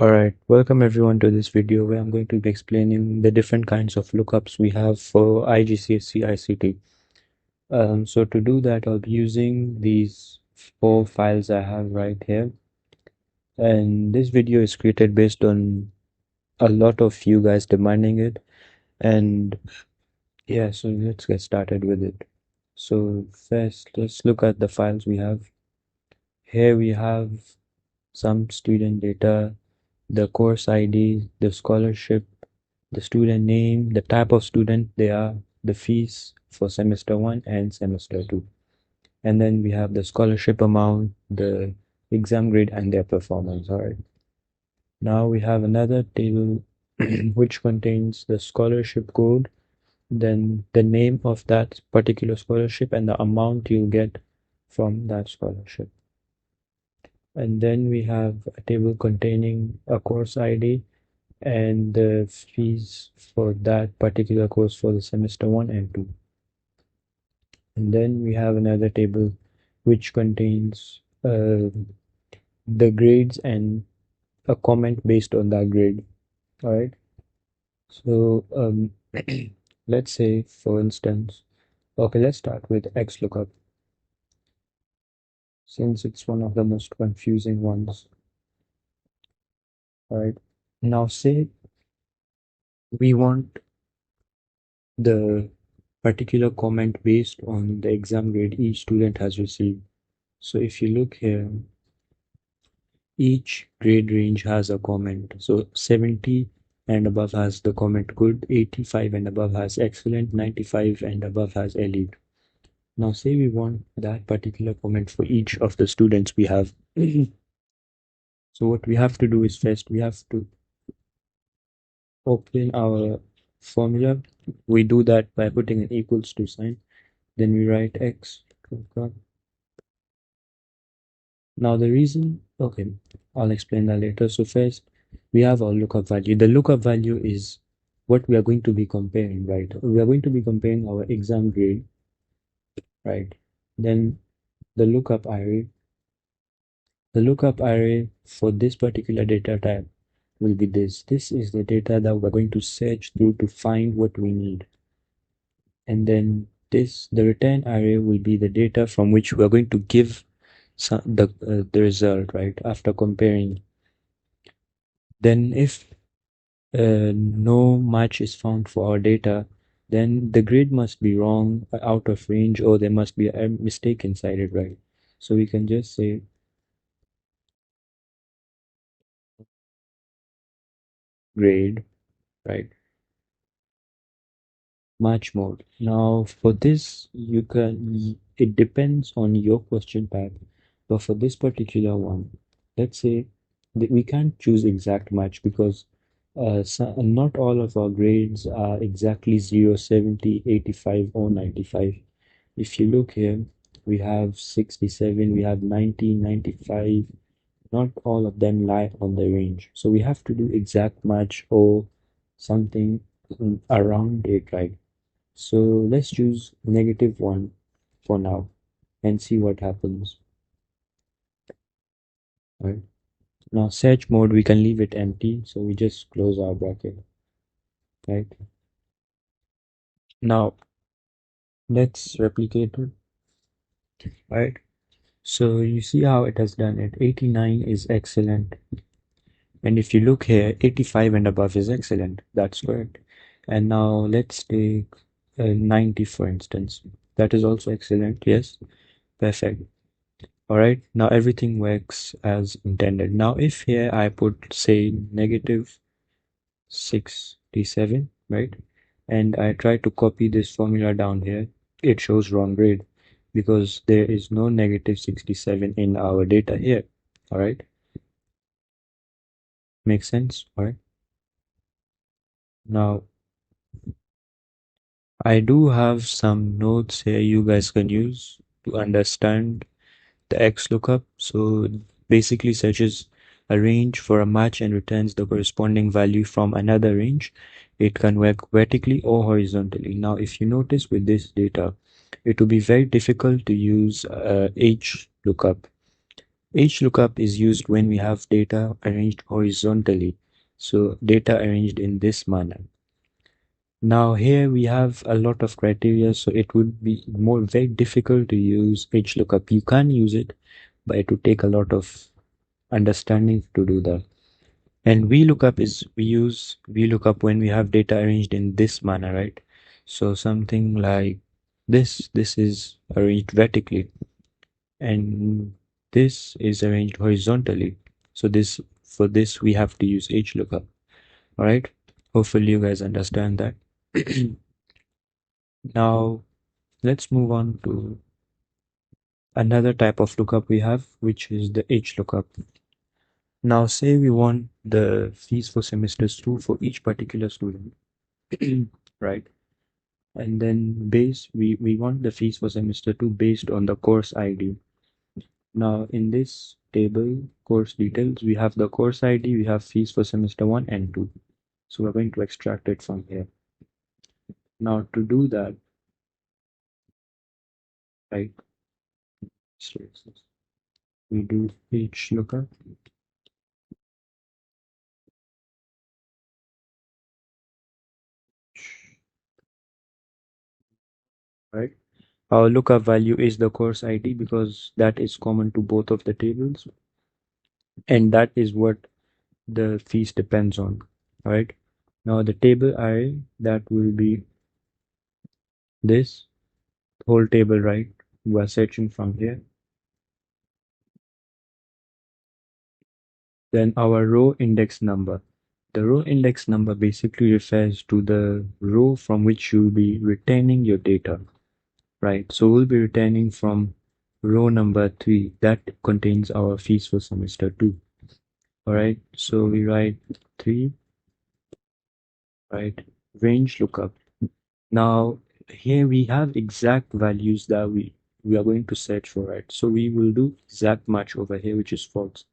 Alright, welcome everyone to this video where I'm going to be explaining the different kinds of lookups we have for IGCSE ICT. So to do that, I'll be using these 4 files I have right here. And this video is created based on a lot of you guys demanding it. And yeah, so let's get started with it. So first, let's look at the files we have. Here we have some student data, the course ID, the scholarship, the student name, the type of student they are, the fees for semester 1 and semester 2. And then we have the scholarship amount, the exam grade, and their performance. All right. Now we have another table which contains the scholarship code, then the name of that particular scholarship, and the amount you get from that scholarship. And then we have a table containing a course ID and the fees for that particular course for the semester 1 and 2. And then we have another table which contains the grades and a comment based on that grade. All right. So let's say, for instance, okay, let's start with XLOOKUP since it's one of the most confusing ones. All right. Now say we want the particular comment based on the exam grade each student has received. So if you look here, each grade range has a comment. So 70 and above has the comment good, 85 and above has excellent, 95 and above has elite. Now say we want that particular comment for each of the students we have. So what we have to do is first we have to open our formula. We do that by putting an equals to sign. Then we write x. Now the reason, okay, I'll explain that later. So first, we have our lookup value. The lookup value is what we are going to be comparing, right? We are going to be comparing our exam grade, right? Then the lookup array. The lookup array for this particular data type will be this. This is the data that we're going to search through to find what we need. And then this, the return array will be the data from which we're going to give the result, right? After comparing. Then if no match is found for our data, then the grade must be wrong, out of range, or there must be a mistake inside it, right? So we can just say grade, right? Match mode. Now for this, it depends on your question type, but for this particular one, let's say that we can't choose exact match because not all of our grades are exactly 0, 70, 85, or 95. If you look here, we have 67, we have 90, 95. Not all of them lie on the range. So we have to do exact match or something around it, right? So let's choose -1 for now and see what happens. Right. Now search mode, we can leave it empty. So we just close our bracket, right? Now let's replicate it, right? So you see how it has done it. 89 is excellent. And if you look here, 85 and above is excellent. That's correct. And now let's take 90, for instance. That is also excellent. Yes, perfect. All right, now everything works as intended. Now if here I put, say, -67, right? And I try to copy this formula down here, it shows wrong grade because there is no -67 in our data here. All right. Makes sense? All right. Now, I do have some notes here you guys can use to understand the XLOOKUP. So basically searches a range for a match and returns the corresponding value from another range. It can work vertically or horizontally. Now, if you notice with this data, it will be very difficult to use HLOOKUP HLOOKUP is used when we have data arranged horizontally. So data arranged in this manner. Now here we have a lot of criteria, so it would be very difficult to use HLOOKUP. You can use it, but it would take a lot of understanding to do that. And VLOOKUP is, we use VLOOKUP when we have data arranged in this manner, right? So something like this is arranged vertically, and this is arranged horizontally. So for this we have to use HLOOKUP. All right. Hopefully you guys understand that. Now let's move on to another type of lookup we have, which is the HLOOKUP. Now say we want the fees for semesters 2 for each particular student, right? And then we want the fees for semester 2 based on the course ID. Now in this table, course details, we have the course ID, we have fees for semester 1 and 2. So we're going to extract it from here. Now to do that, right, we do HLOOKUP, right? Our lookup value is the course ID because that is common to both of the tables, and that is what the fees depends on, right? Now the table array, that will be this whole table, right? We are searching from here. Then our row index number. The row index number basically refers to the row from which you'll be returning your data, right? So we'll be returning from row number 3 that contains our fees for semester 2. All right, so we write 3, right, range lookup. Now here we have exact values that we are going to search for, right? So we will do exact match over here, which is false.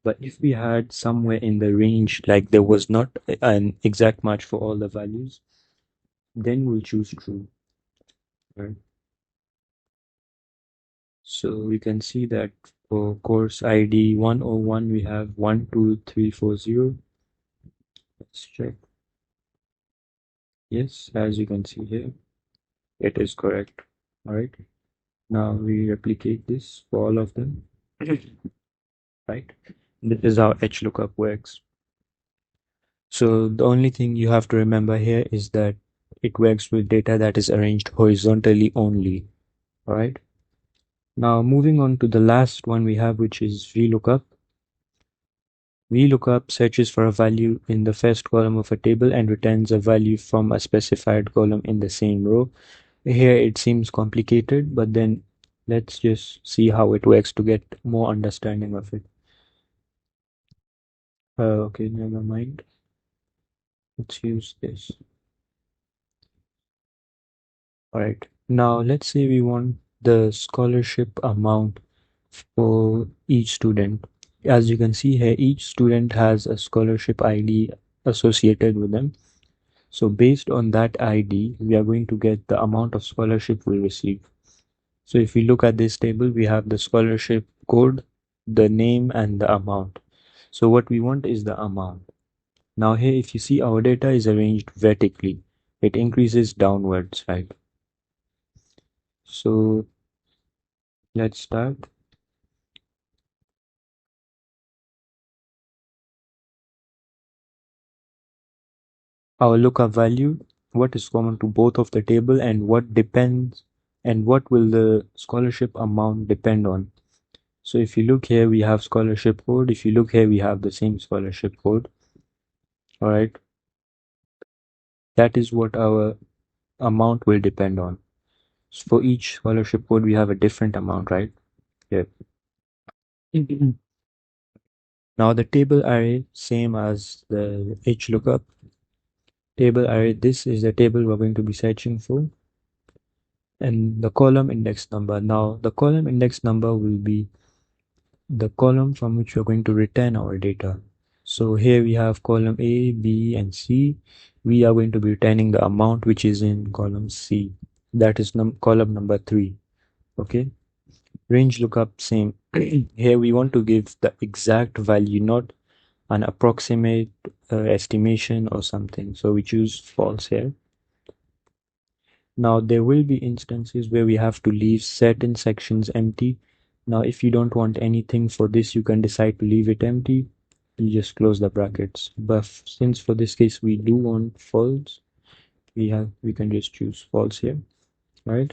But if we had somewhere in the range, like there was not an exact match for all the values, then we'll choose true, right? So we can see that for course ID 101, we have 12340. Let's check. Yes, as you can see here, it is correct. All right. Now we replicate this for all of them, right? This is how HLOOKUP works. So the only thing you have to remember here is that it works with data that is arranged horizontally only. All right. Now moving on to the last one we have, which is VLOOKUP. VLOOKUP searches for a value in the first column of a table and returns a value from a specified column in the same row. Here it seems complicated, but then let's just see how it works to get more understanding of it. Okay, never mind. Let's use this. All right. Now let's say we want the scholarship amount for each student. As you can see here, each student has a scholarship ID associated with them. So based on that ID, we are going to get the amount of scholarship we receive. So if we look at this table, we have the scholarship code, the name, and the amount. So what we want is the amount. Now here, if you see, our data is arranged vertically. It increases downwards, right? So let's start. Our lookup value, what is common to both of the table, and what depends, and what will the scholarship amount depend on. So if you look here, we have scholarship code. If you look here, we have the same scholarship code. All right. That is what our amount will depend on. So for each scholarship code, we have a different amount, right? Yeah. Now the table array, same as the HLOOKUP table array. This is the table we're going to be searching for. And the column index number. Now the column index number will be the column from which we're going to return our data. So here we have column A, B, and C. We are going to be returning the amount which is in column C. That is column number 3. Okay. Range lookup, same. Here we want to give the exact value, not an approximate estimation or something. So we choose false here. Now there will be instances where we have to leave certain sections empty. Now if you don't want anything for this, you can decide to leave it empty. You just close the brackets. But since for this case we do want false, we can just choose false here, right?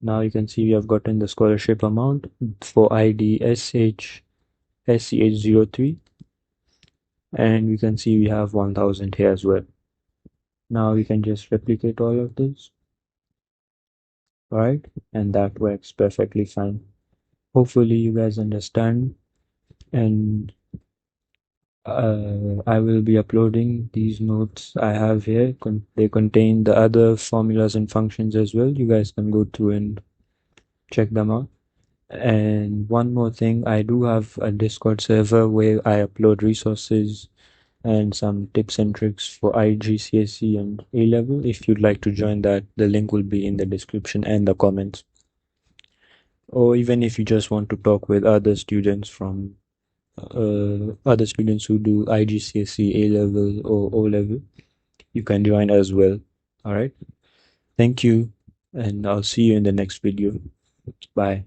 Now you can see we have gotten the scholarship amount for ID SCH03, and we can see we have 1000 here as well. Now we can just replicate all of this, right? And that works perfectly fine. Hopefully you guys understand, and I will be uploading these notes I have here. They contain the other formulas and functions as well. You guys can go through and check them out. And one more thing, I do have a Discord server where I upload resources and some tips and tricks for IGCSE and A level. If you'd like to join that, the link will be in the description and the comments. Or even if you just want to talk with other students from other students who do IGCSE A level or O level, you can join as well. All right. Thank you, and I'll see you in the next video. Bye.